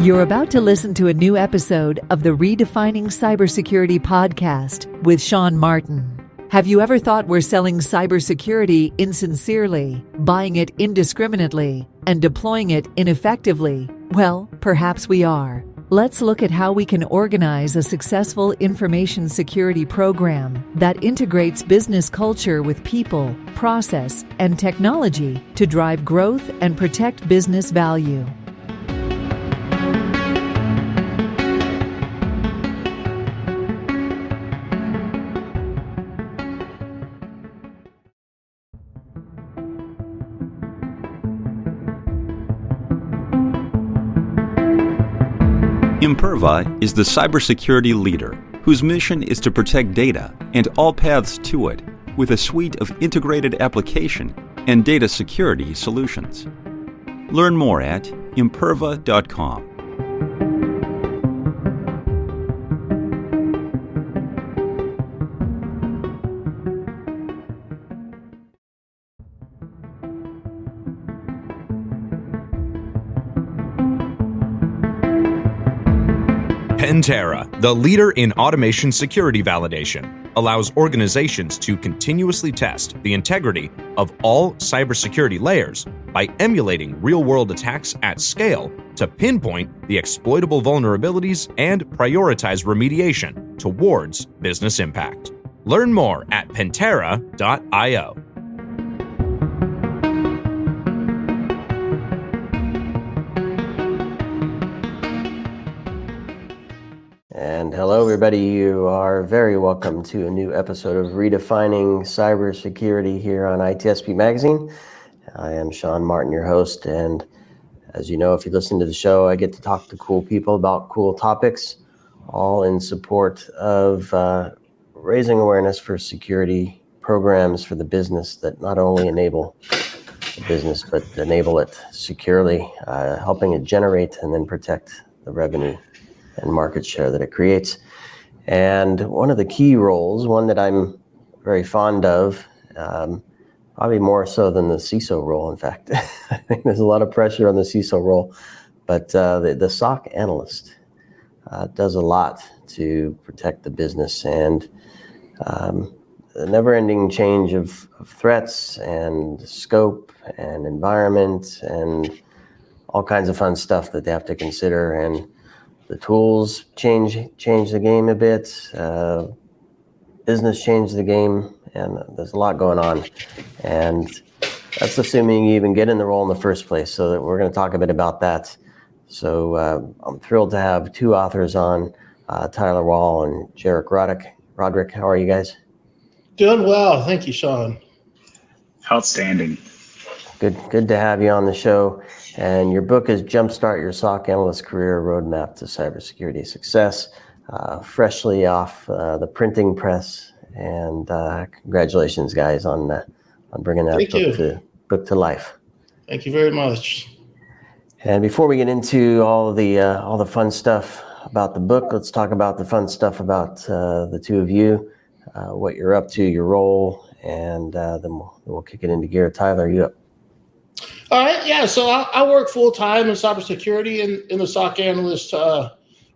You're about to listen to a new episode of the Redefining CyberSecurity podcast with Sean Martin. Have you ever thought we're selling cybersecurity insincerely, buying it indiscriminately, and deploying it ineffectively? Well, perhaps we are. Let's look at how we can organize a successful information security program that integrates business culture with people, process, and technology to drive growth and protect business value. Imperva is the cybersecurity leader whose mission is to protect data and all paths to it with a suite of integrated application and data security solutions. Learn more at imperva.com. Pantera, the leader in automation security validation, allows organizations to continuously test the integrity of all cybersecurity layers by emulating real-world attacks at scale to pinpoint the exploitable vulnerabilities and prioritize remediation towards business impact. Learn more at pantera.io. And hello, everybody. You are very welcome to a new episode of Redefining Cybersecurity here on ITSP Magazine. I am Sean Martin, your host. And as you know, if you listen to the show, I get to talk to cool people about cool topics, all in support of raising awareness for security programs for the business that not only enable the business, but enable it securely, helping it generate and then protect the revenue and market share that it creates. And one of the key roles, one that I'm very fond of, probably more so than the CISO role, in fact. I think there's a lot of pressure on the CISO role, but the SOC analyst does a lot to protect the business, and the never-ending change of threats and scope and environment and all kinds of fun stuff that they have to consider. And the tools change the game a bit. Business changed the game, and there's a lot going on. And that's assuming you even get in the role in the first place. So that we're going to talk a bit about that. So I'm thrilled to have two authors on, Tyler Wall and Jarrett Rodrick. Rodrick, how are you guys? Doing well, thank you, Sean. Outstanding. Good to have you on the show. And your book is Jumpstart Your SOC Analyst Career: Roadmap to Cybersecurity Success, freshly off the printing press. And congratulations, guys, on bringing that book to life. Thank you very much. And before we get into all the fun stuff about the book, let's talk about the fun stuff about the two of you, what you're up to, your role, and then we'll kick it into gear. Tyler, you up? All right, yeah. So I work full time in cybersecurity in the SOC analyst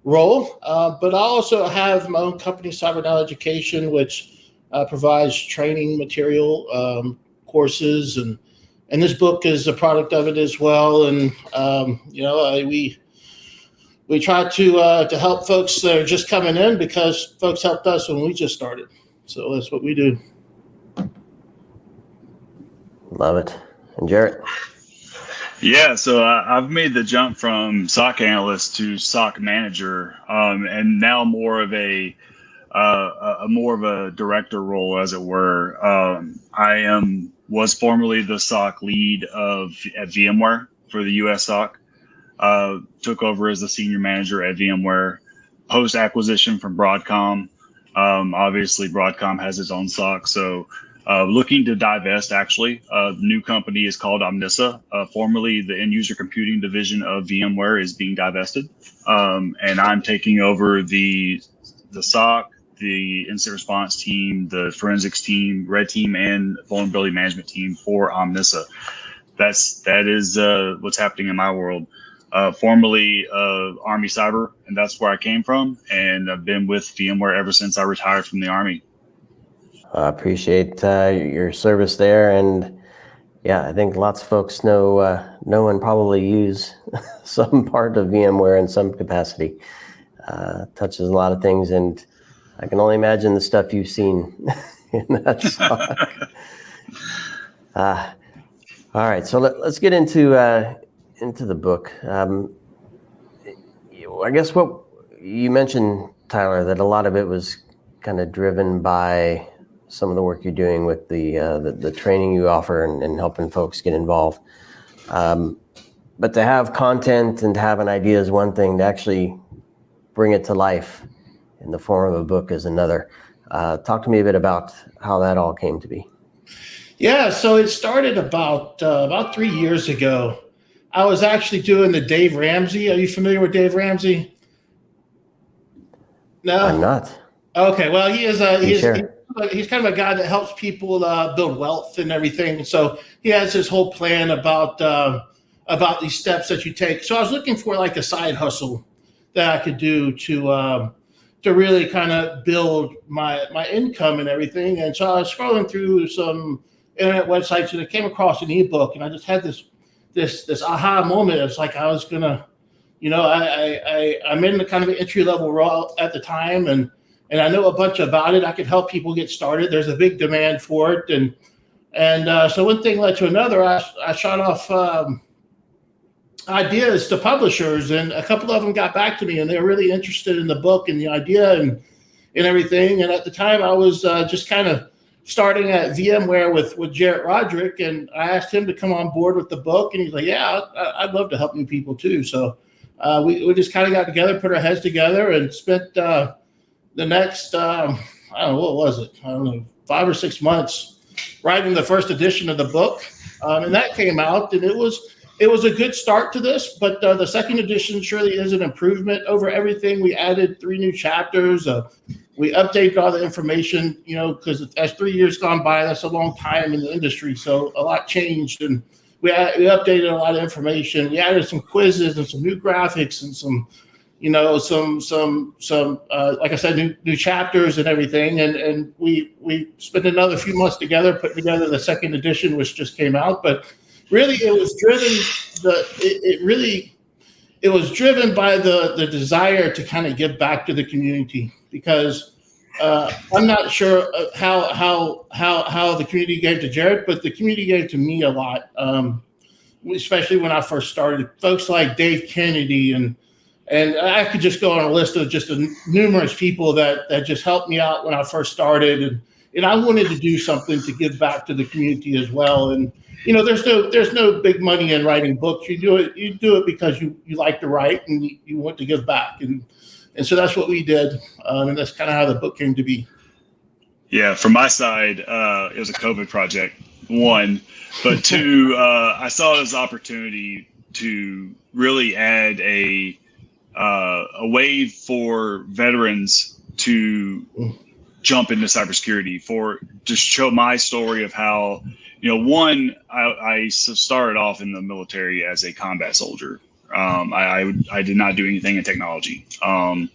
role, but I also have my own company, CyberNow Education, which provides training material, courses, and this book is a product of it as well. And we try to help folks that are just coming in, because folks helped us when we just started. So that's what we do. Love it. And Jarrett? Yeah, so I've made the jump from SOC analyst to SOC manager, and now more of a director role, as it were. I was formerly the SOC lead at VMware for the US SOC. Took over as the senior manager at VMware post acquisition from Broadcom. Obviously, Broadcom has its own SOC, so. Looking to divest, actually. The new company is called Omnissa. Formerly, the end-user computing division of VMware is being divested. And I'm taking over the SOC, the incident response team, the forensics team, red team, and vulnerability management team for Omnissa. That is what's happening in my world. formerly Army Cyber, and that's where I came from. And I've been with VMware ever since I retired from the Army. I appreciate your service there, and yeah, I think lots of folks know and probably use some part of VMware in some capacity. Touches a lot of things, and I can only imagine the stuff you've seen in that SOC. All right, so let's get into the book. I guess what you mentioned, Tyler, that a lot of it was kind of driven by some of the work you're doing with the training you offer and helping folks get involved. But to have content and to have an idea is one thing. To actually bring it to life in the form of a book is another. Talk to me a bit about how that all came to be. Yeah, so it started about 3 years ago. I was actually doing the Dave Ramsey. Are you familiar with Dave Ramsey? No, I'm not. Okay, well, he's kind of a guy that helps people build wealth and everything. So he has his whole plan about these steps that you take. So I was looking for like a side hustle that I could do to really kind of build my income and everything. And so I was scrolling through some internet websites and I came across an ebook, and I just had this aha moment. It's like I was gonna, I'm in the kind of an entry level role at the time, and I know a bunch about it. I could help people get started. There's a big demand for it, and so one thing led to another. I shot off ideas to publishers, and a couple of them got back to me, and they were really interested in the book and the idea and everything. And at the time, I was just kind of starting at VMware with Jarrett Rodrick, and I asked him to come on board with the book, and he's like, "Yeah, I'd love to help new people too." So we just kind of got together, put our heads together, and spent the next I don't know, what was it? I don't know, 5 or 6 months writing the first edition of the book, and that came out, and it was a good start to this. But the second edition surely is an improvement over everything. We added 3 new chapters. We updated all the information, because as 3 years gone by, that's a long time in the industry. So a lot changed, and we updated a lot of information. We added some quizzes and some new graphics and some, like I said, new chapters and everything. And we spent another few months together putting together the second edition, which just came out. But really, it was driven by the desire to kind of give back to the community, because I'm not sure how the community gave to Jarrett, but the community gave to me a lot, especially when I first started. Folks like Dave Kennedy, and I could just go on a list of just numerous people that just helped me out when I first started, and I wanted to do something to give back to the community as well. And there's no big money in writing books. You do it because you like to write and you want to give back, and so that's what we did, and that's kind of how the book came to be. Yeah, from my side, it was a COVID project, 1, but 2, I saw it as an opportunity to really add a way for veterans to jump into cybersecurity, to show my story of how. 1, I started off in the military as a combat soldier. I did not do anything in technology. To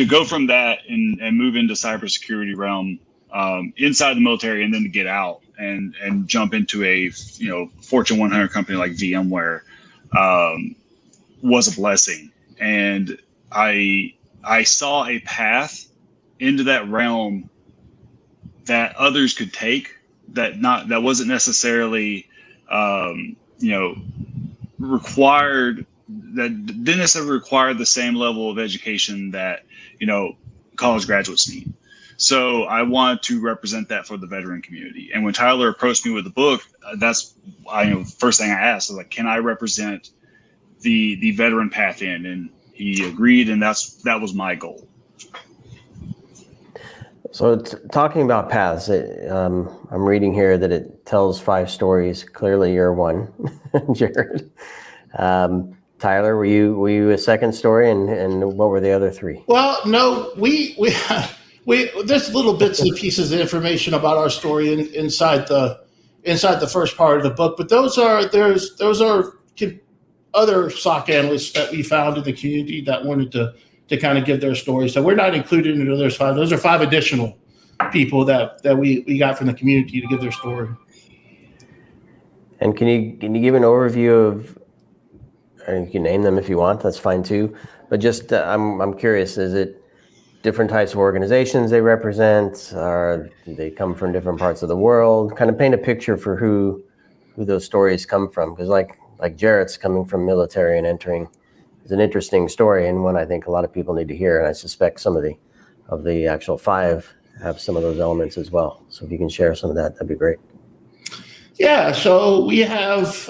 go from that and move into cybersecurity realm inside the military, and then to get out and jump into a Fortune 100 company like VMware was a blessing. And I saw a path into that realm that others could take, that wasn't necessarily required, that didn't necessarily require the same level of education that college graduates need. So I wanted to represent that for the veteran community. And when Tyler approached me with the book, that's first thing I asked was like, can I represent the veteran path in? And he agreed, and that was my goal. So talking about paths, I'm reading here that it tells 5 stories. Clearly you're one, Jarrett. Tyler, were you a second story, and what were the other 3? Well, no, we there's little bits and pieces of information about our story inside the first part of the book, but those are other SOC analysts that we found in the community that wanted to kind of give their story. So we're not included in those 5. Those are 5 additional people that we got from the community to give their story. And can you give an overview of, and you can name them if you want, that's fine too, but just I'm curious, is it different types of organizations they represent, or do they come from different parts of the world? Kind of paint a picture for who those stories come from, because like Jarrett's coming from military and entering is an interesting story, and one I think a lot of people need to hear, and I suspect some of the actual 5 have some of those elements as well. So if you can share some of that, that'd be great. Yeah, so we have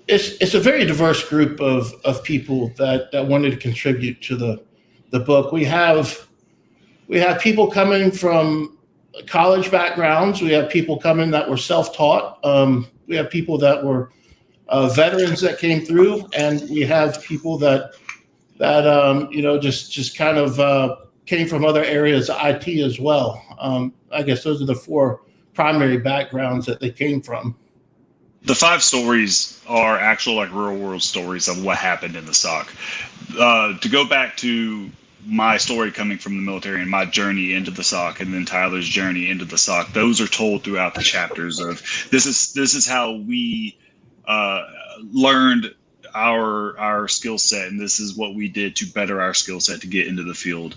it's a very diverse group of people that wanted to contribute to the book. We have people coming from college backgrounds. We have people coming that were self-taught. We have people that were veterans that came through, and we have people that just kind of came from other areas of IT as well. I guess those are the 4 primary backgrounds that they came from. The 5 stories are actual real world stories of what happened in the SOC. To go back to my story coming from the military and my journey into the SOC, and then Tyler's journey into the SOC, those are told throughout the chapters of this is how we learned our skill set, and this is what we did to better our skill set to get into the field.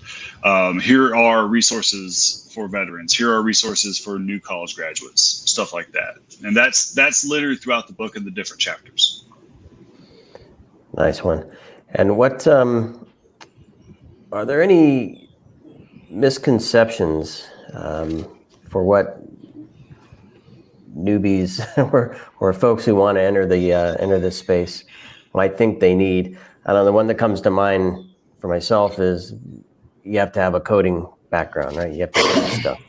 Here are resources for veterans. Here are resources for new college graduates, stuff like that. And that's littered throughout the book in the different chapters. Nice one. And what are there any misconceptions for what newbies or folks who want to enter this space might think they need? I don't know, the one that comes to mind for myself is you have to have a coding background, right? You have to code stuff.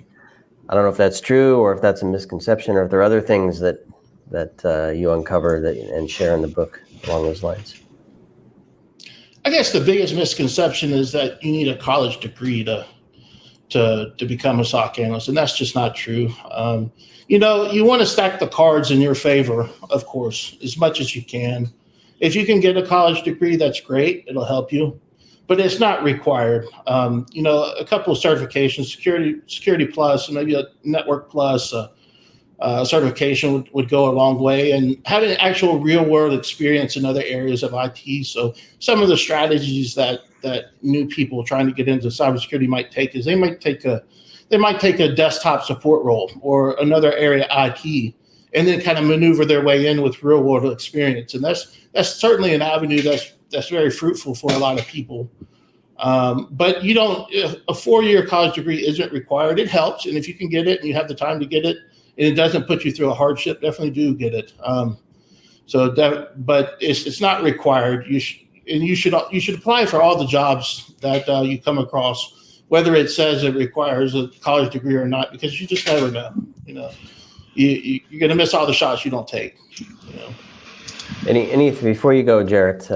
I don't know if that's true or if that's a misconception, or if there are other things that you uncover and share in the book along those lines. I guess the biggest misconception is that you need a college degree to become a SOC analyst, and that's just not true. You want to stack the cards in your favor, of course, as much as you can. If you can get a college degree, that's great. It'll help you, but it's not required. A couple of certifications, Security Plus, and maybe a Network Plus certification would go a long way, and having actual real world experience in other areas of IT. So some of the strategies that new people trying to get into cybersecurity might take is they might take a desktop support role or another area IT, and then kind of maneuver their way in with real world experience. And that's certainly an avenue that's very fruitful for a lot of people. But a 4-year college degree isn't required. It helps, and if you can get it and you have the time to get it, and it doesn't put you through a hardship, definitely do get it. But it's not required. You should apply for all the jobs that you come across, whether it says it requires a college degree or not, because you just never know. You're going to miss all the shots you don't take. Any before you go, Jarrett,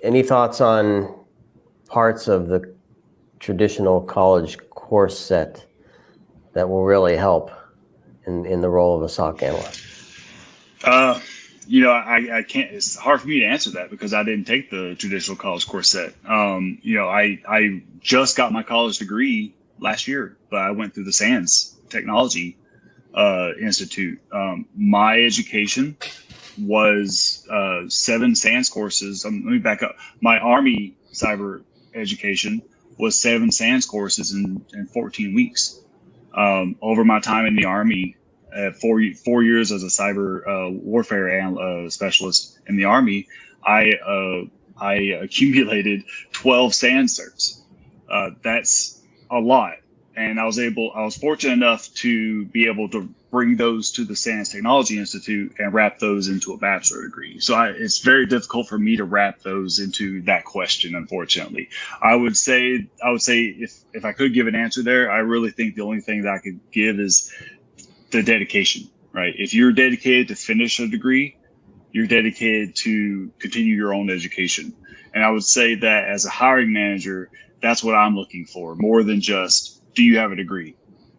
any thoughts on parts of the traditional college course set that will really help in the role of a SOC analyst? I can't. It's hard for me to answer that because I didn't take the traditional college course set. I just got my college degree last year, but I went through the SANS Technology Institute. My education was 7 SANS courses. Let me back up. My Army cyber education was 7 SANS courses in 14 weeks. Over my time in the Army, 4 years as a cyber warfare specialist in the Army, I accumulated 12 SANS certs. That's a lot. And I was fortunate enough to be able to bring those to the SANS Technology Institute and wrap those into a bachelor degree. So it's very difficult for me to wrap those into that question, unfortunately. I would say if I could give an answer there, I really think the only thing that I could give is the dedication, right? If you're dedicated to finish a degree, you're dedicated to continue your own education. And I would say that as a hiring manager, that's what I'm looking for, more than just, do you have a degree?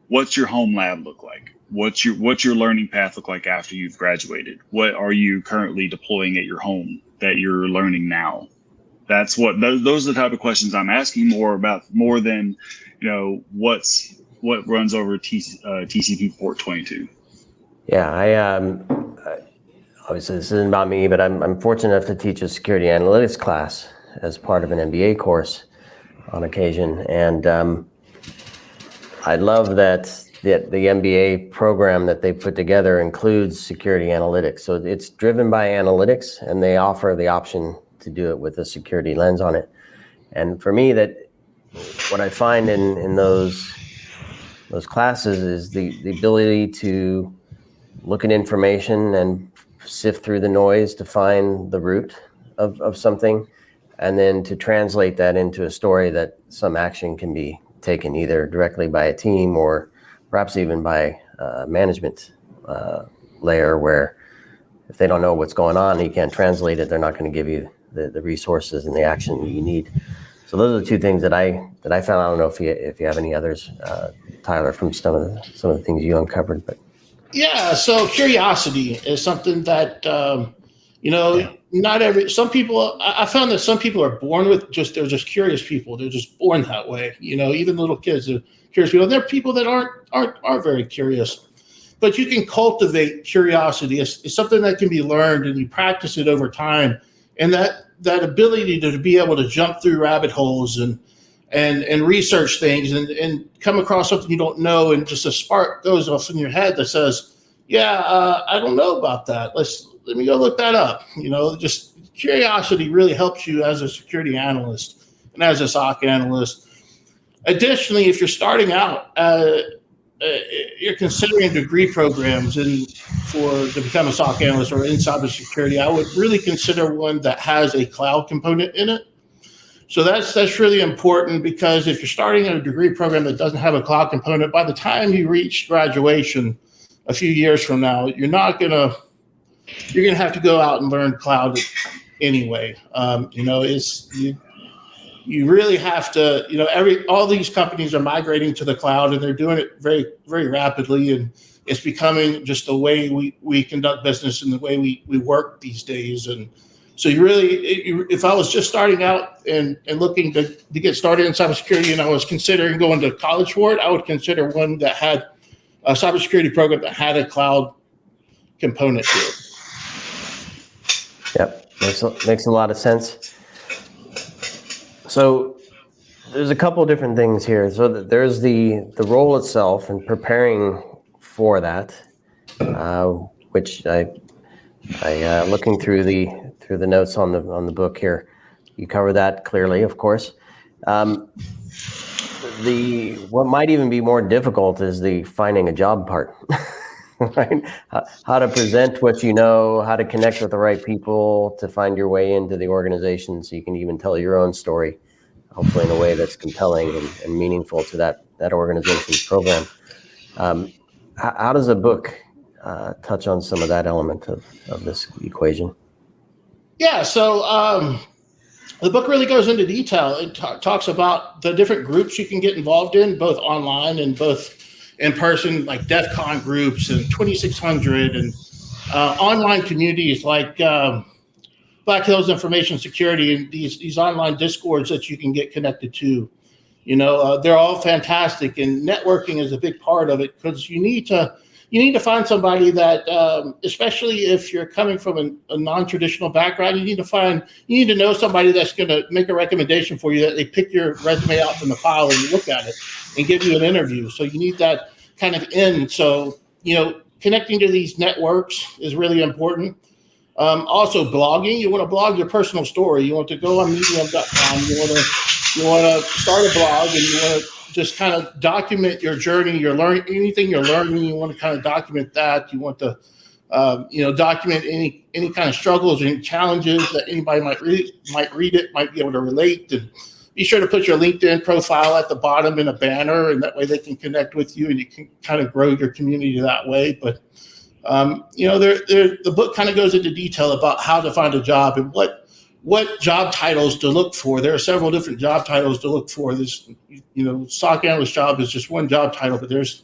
What's your home lab look like? What's your learning path look like after you've graduated? What are you currently deploying at your home that you're learning now? Those are the type of questions I'm asking more than, what runs over TCP port 22. Yeah, I obviously this isn't about me, but I'm fortunate enough to teach a security analytics class as part of an MBA course on occasion, and I love that the MBA program that they put together includes security analytics. So it's driven by analytics, and they offer the option to do it with a security lens on it. And for me, that what I find in those classes is the ability to look at information and sift through the noise to find the root of something, and then to translate that into a story that some action can be taken either directly by a team or perhaps even by management layer, where if they don't know what's going on, you can't translate it, they're not going to give you the resources and the action you need. So those are the two things that I found. I don't know if you have any others, Tyler, from some of the things you uncovered. But yeah, so curiosity is something that some people. I found that some people are born with they're just curious people. They're just born that way. Even little kids are curious people. There are people that aren't very curious, but you can cultivate curiosity. It's something that can be learned, and you practice it over time. And that ability to be able to jump through rabbit holes and research things and come across something you don't know, and just a spark goes off in your head that says, I don't know about that. Let me go look that up. Just curiosity really helps you as a security analyst and as a SOC analyst. Additionally, if you're starting out, you're considering degree programs to become a SOC analyst or in cybersecurity, I would really consider one that has a cloud component in it. So that's really important, because if you're starting a degree program that doesn't have a cloud component, by the time you reach graduation a few years from now, you're going to have to go out and learn cloud anyway. You really have to, all these companies are migrating to the cloud, and they're doing it very, very rapidly. And it's becoming just the way we conduct business and the way we work these days. And so if I was just starting out and looking to get started in cybersecurity, and I was considering going to college for it, I would consider one that had a cybersecurity program that had a cloud component to it. Yep, makes a lot of sense. So there's a couple of different things here. So there's the role itself and preparing for that, which I looking through the notes on the book here, you cover that clearly, of course. What might even be more difficult is the finding a job part, right? How to present what you know, how to connect with the right people to find your way into the organization, so you can even tell your own story, hopefully in a way that's compelling and meaningful to that organization's program. How does a book touch on some of that element of this equation? Yeah, so the book really goes into detail. It talks about the different groups you can get involved in, both online and both in person, like DEF CON groups and 2600, and online communities like Black Hills Information Security, and these online discords that you can get connected to. They're all fantastic, and networking is a big part of it, because you need to find somebody that, especially if you're coming from a non-traditional background, you need to know somebody that's going to make a recommendation for you, that they pick your resume out from the pile and look at it and give you an interview. So you need that kind of in. So, connecting to these networks is really important. Also blogging, you want to blog your personal story. You want to go on medium.com. You want to start a blog, and you want to just kind of document your journey, anything you're learning. You want to kind of document that. You want to, document any kind of struggles or any challenges that anybody might be able to relate. And be sure to put your LinkedIn profile at the bottom in a banner, and that way they can connect with you, and you can kind of grow your community that way. But the book kind of goes into detail about how to find a job and what job titles to look for. There are several different job titles to look for. This, SOC analyst job is just one job title, but there's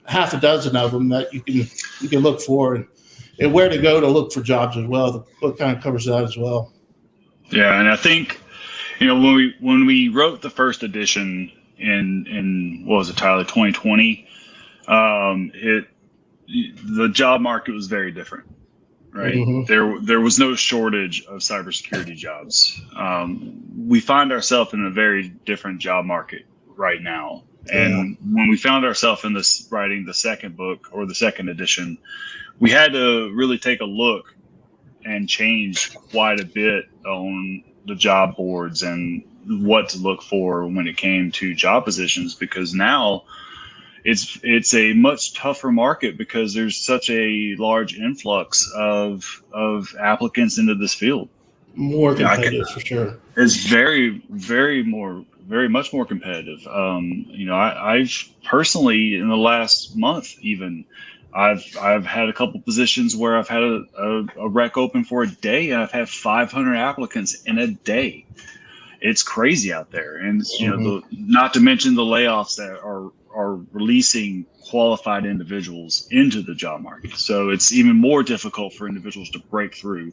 half a dozen of them that you can look for, and where to go to look for jobs as well. The book kind of covers that as well. Yeah, and I think when we wrote the first edition in what was it, Tyler, 2020, the job market was very different. Right. Mm-hmm. There was no shortage of cybersecurity jobs. We find ourselves in a very different job market right now. And when we found ourselves in this writing the second book or the second edition, we had to really take a look and change quite a bit on the job boards and what to look for when it came to job positions, because now it's a much tougher market because there's such a large influx of applicants into this field. More competitive for sure. It's very much more competitive. I've personally, in the last month even, I've had a couple positions where I've had a rec open for a day, and I've had 500 applicants in a day. It's crazy out there, and not to mention the layoffs that are releasing qualified individuals into the job market. So it's even more difficult for individuals to break through.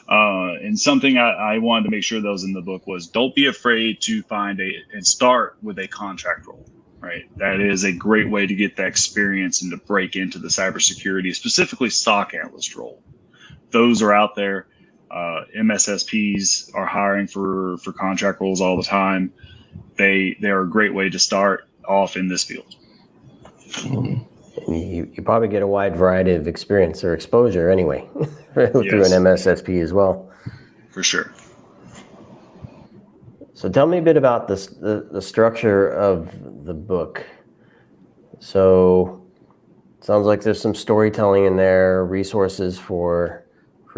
And something I wanted to make sure that was in the book was, don't be afraid to and start with a contract role, right? That is a great way to get that experience and to break into the cybersecurity, specifically SOC analyst role. Those are out there. MSSPs are hiring for contract roles all the time. They are a great way to start off in this field. And you probably get a wide variety of experience or exposure anyway through an MSSP as well. For sure. So tell me a bit about the structure of the book. So it sounds like there's some storytelling in there, resources for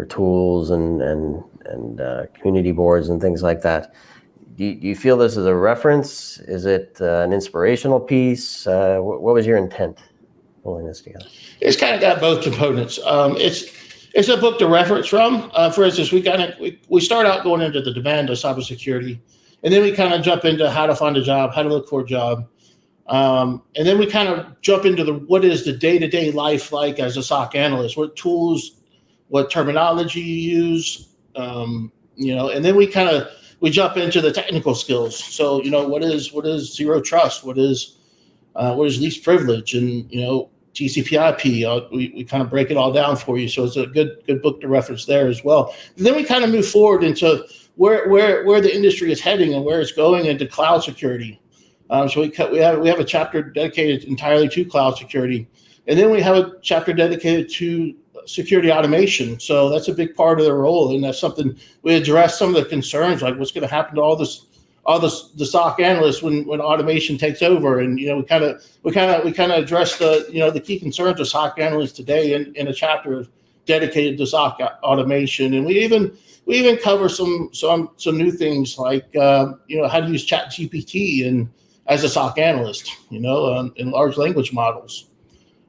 tools and community boards and things like that. Do you feel this is a reference? Is it an inspirational piece? What was your intent pulling this together? It's kind of got both components. It's a book to reference from. For instance, we start out going into the demand of cybersecurity, and then we kind of jump into how to find a job, how to look for a job, and then we kind of jump into what is the day-to-day life like as a SOC analyst, what tools, what terminology you use, and then we jump into the technical skills. So, what is zero trust? What is least privilege? And, TCP/IP. We kind of break it all down for you. So it's a good book to reference there as well. And then we kind of move forward into where the industry is heading and where it's going into cloud security. So we have a chapter dedicated entirely to cloud security, and then we have a chapter dedicated to security automation. So that's a big part of the role, and that's something we address some of the concerns, like what's going to happen to all the SOC analysts when automation takes over. And we kind of address the key concerns of SOC analysts today in a chapter dedicated to SOC automation. And we even cover some new things like how to use ChatGPT and as a SOC analyst, in large language models.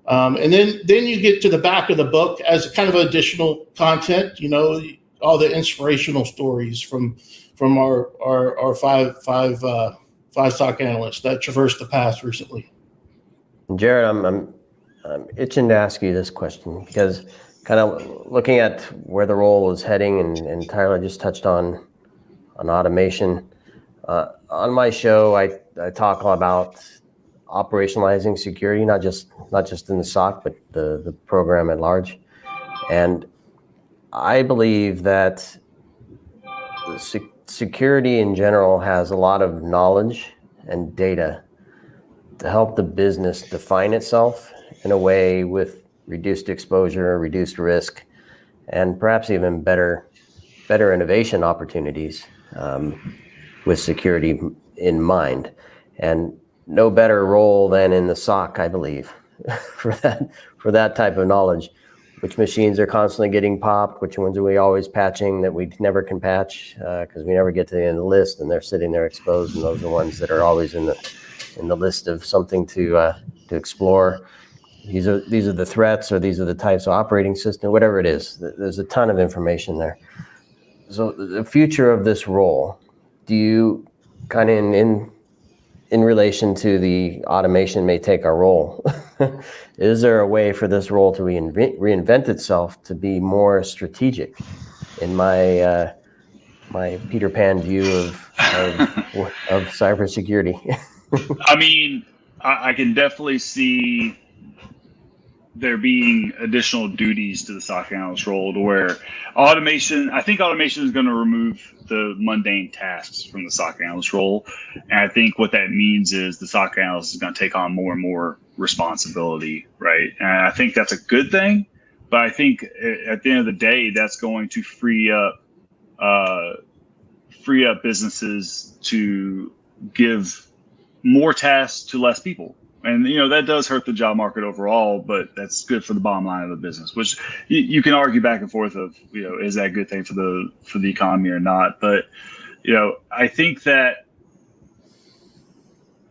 And then you get to the back of the book as kind of additional content, all the inspirational stories from our five SOC analysts that traversed the path recently. Jarrett, I'm itching to ask you this question because kind of looking at where the role is heading, and Tyler just touched on automation. On my show, I talk about operationalizing security, not just in the SOC, but the program at large. And I believe that security in general has a lot of knowledge and data to help the business define itself in a way with reduced exposure, reduced risk, and perhaps even better innovation opportunities with security in mind. And no better role than in the SOC, I believe, for that type of knowledge. Which machines are constantly getting popped? Which ones are we always patching that we never can patch because we never get to the end of the list, and they're sitting there exposed, and those are the ones that are always in the list of something to explore. These are the threats, or these are the types of operating system, whatever it is. There's a ton of information there. So the future of this role, do you kind of in relation to the automation may take our role is there a way for this role to reinvent itself to be more strategic? In my my Peter Pan view of cybersecurity. I mean, I can definitely see there being additional duties to the SOC analyst role to where I think automation is going to remove the mundane tasks from the SOC analyst role. And I think what that means is the SOC analyst is going to take on more and more responsibility, right? And I think that's a good thing, but I think at the end of the day, that's going to free up businesses to give more tasks to less people. And, that does hurt the job market overall, but that's good for the bottom line of the business, which you can argue back and forth of, is that a good thing for the economy or not? But, I think that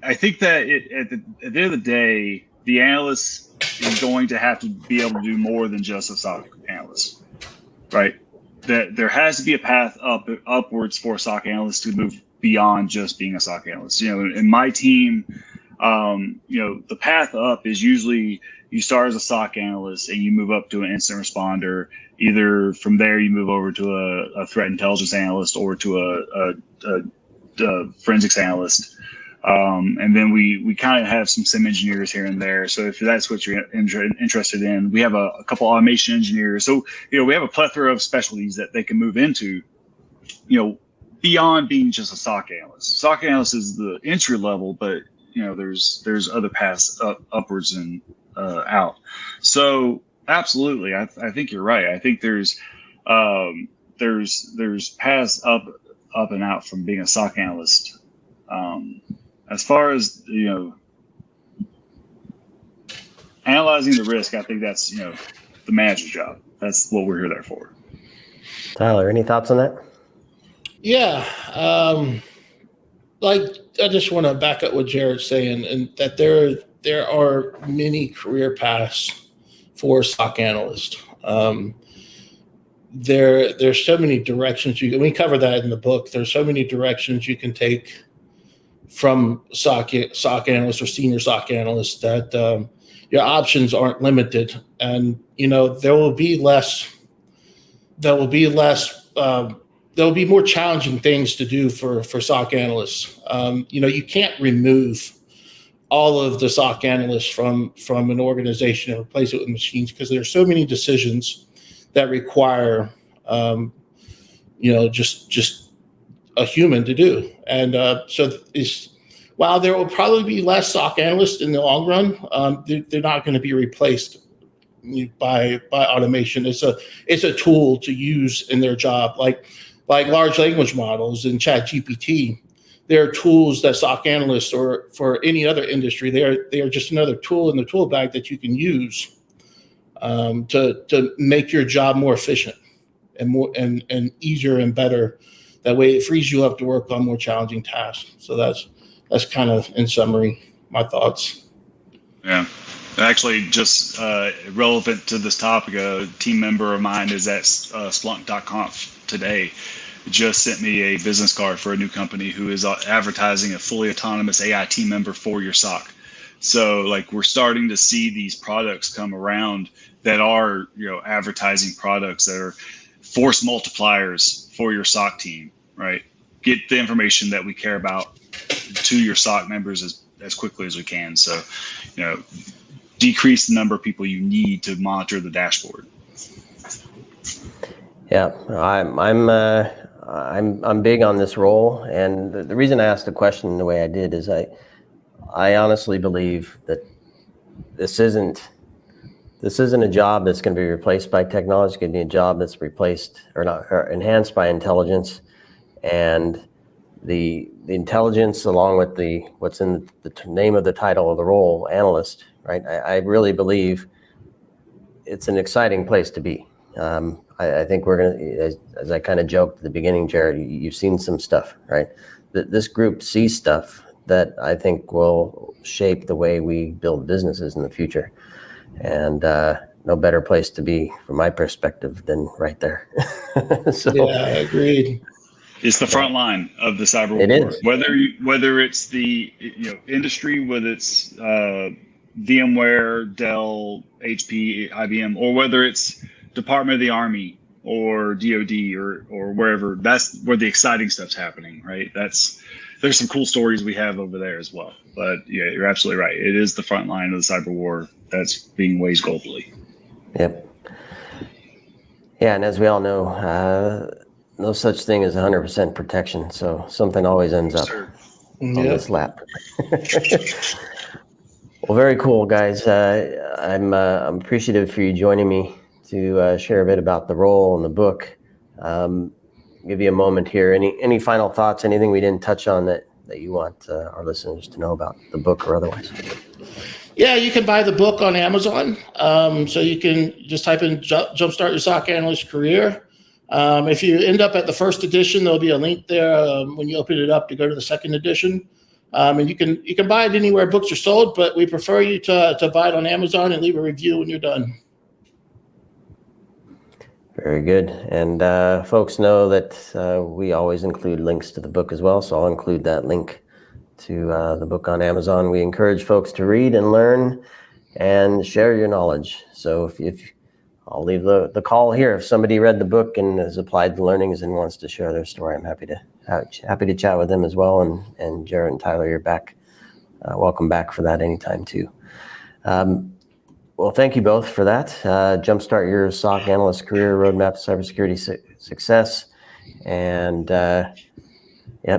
at the end of the day, the analyst is going to have to be able to do more than just a SOC analyst, right? That there has to be a path upwards for SOC analysts to move beyond just being a SOC analyst. In my team, the path up is usually you start as a SOC analyst and you move up to an incident responder. Either from there you move over to a threat intelligence analyst or to a forensics analyst. And then we kind of have some SIM engineers here and there. So if that's what you're interested in, we have a couple automation engineers. So, we have a plethora of specialties that they can move into, beyond being just a SOC analyst. SOC analyst is the entry level, but there's other paths upwards and out. So absolutely, I think you're right. I think there's paths up and out from being a SOC analyst. As far as analyzing the risk, I think that's the manager's job. That's what we're there for. Tyler, any thoughts on that? Yeah. I just want to back up what Jarrett's saying, and that there are many career paths for SOC analysts. There's so many directions we cover that in the book. There's so many directions you can take from SOC analyst or senior SOC analyst that your options aren't limited, and there will be more challenging things to do for SOC analysts. You can't remove all of the SOC analysts from an organization and replace it with machines, because there's so many decisions that require just a human to do. And while there will probably be less SOC analysts in the long run, they're not going to be replaced by automation. It's a tool to use in their job, like large language models and ChatGPT. They're tools that SOC analysts, or for any other industry, they are just another tool in the tool bag that you can use to make your job more efficient and more and easier and better. That way, it frees you up to work on more challenging tasks. So that's kind of, in summary, my thoughts. Yeah. Actually, just relevant to this topic, a team member of mine is at Splunk.conf today. Just sent me a business card for a new company who is advertising a fully autonomous AI team member for your SOC. So we're starting to see these products come around that are, advertising products that are force multipliers for your SOC team, right? Get the information that we care about to your SOC members as quickly as we can. So, decrease the number of people you need to monitor the dashboard. Yeah, I'm big on this role, and the reason I asked the question the way I did is I honestly believe that this isn't a job that's going to be replaced by technology. It's going to be a job that's replaced or enhanced by intelligence, and the intelligence, along with what's in the name of the title of the role, analyst. Right? I really believe it's an exciting place to be. I think we're going to, as I kind of joked at the beginning, Jarrett, you've seen some stuff, right? This group sees stuff that I think will shape the way we build businesses in the future. And no better place to be, from my perspective, than right there. Yeah, agreed. It's the front line of the cyber war. It is. Whether it's the industry, whether it's VMware, Dell, HP, IBM, or whether it's Department of the Army or DoD or wherever. That's where the exciting stuff's happening, right? There's some cool stories we have over there as well. But yeah, you're absolutely right. It is the front line of the cyber war that's being waged globally. Yep. Yeah, and as we all know, no such thing as 100% protection. So something always ends up on this lap. Well, very cool, guys. I'm appreciative for you joining me to share a bit about the role and the book. Give you a moment here. Any final thoughts? Anything we didn't touch on that you want our listeners to know about the book or otherwise? Yeah, you can buy the book on Amazon. So you can just type in Jumpstart Your SOC Analyst Career. If you end up at the first edition, there'll be a link there when you open it up to go to the second edition. And you can buy it anywhere books are sold, but we prefer you to buy it on Amazon and leave a review when you're done. Very good. And folks know that we always include links to the book as well, so I'll include that link to the book on Amazon. We encourage folks to read and learn and share your knowledge. So if I'll leave the call here. If somebody read the book and has applied the learnings and wants to share their story, I'm happy to chat with them as well. And Jarrett and Tyler, you're back. Welcome back for that anytime too. Well, thank you both for that. Jumpstart Your SOC Analyst Career, Roadmap to Cybersecurity Success. And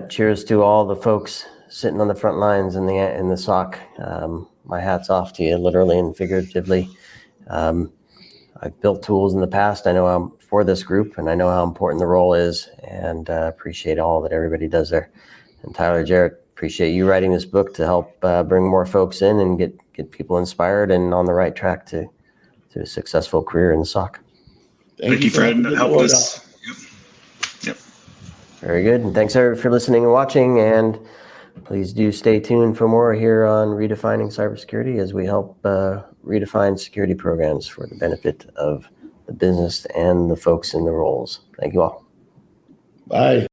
cheers to all the folks sitting on the front lines in the SOC. My hat's off to you, literally and figuratively. I've built tools in the past. I know I'm for this group, and I know how important the role is, and appreciate all that everybody does there. And Tyler, Jarrett, appreciate you writing this book to help bring more folks in and get people inspired and on the right track to a successful career in the SOC. Thank you, Fred, that helped us. Yep. Very good. And thanks everyone for listening and watching. And please do stay tuned for more here on Redefining Cybersecurity as we help redefine security programs for the benefit of the business and the folks in the roles. Thank you all. Bye.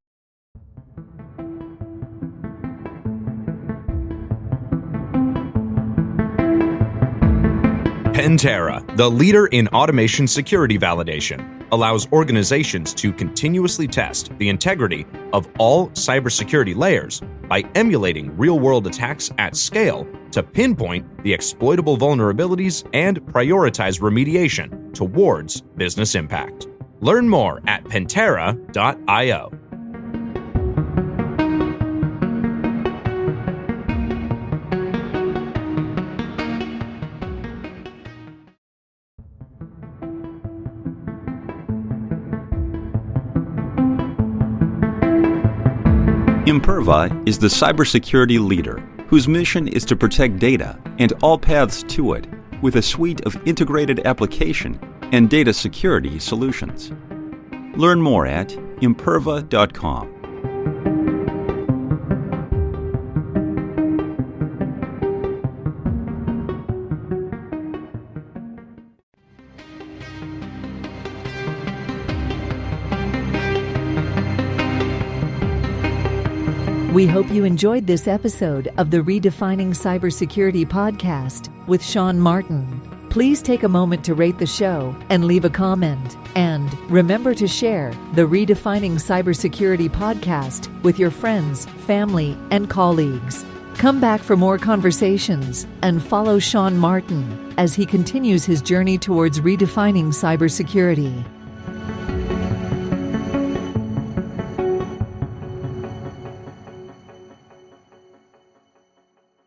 Pantera, the leader in automation security validation, allows organizations to continuously test the integrity of all cybersecurity layers by emulating real-world attacks at scale to pinpoint the exploitable vulnerabilities and prioritize remediation towards business impact. Learn more at Pantera.io. Imperva is the cybersecurity leader whose mission is to protect data and all paths to it with a suite of integrated application and data security solutions. Learn more at imperva.com. We hope you enjoyed this episode of the Redefining Cybersecurity podcast with Sean Martin. Please take a moment to rate the show and leave a comment. And remember to share the Redefining Cybersecurity podcast with your friends, family, and colleagues. Come back for more conversations and follow Sean Martin as he continues his journey towards redefining cybersecurity.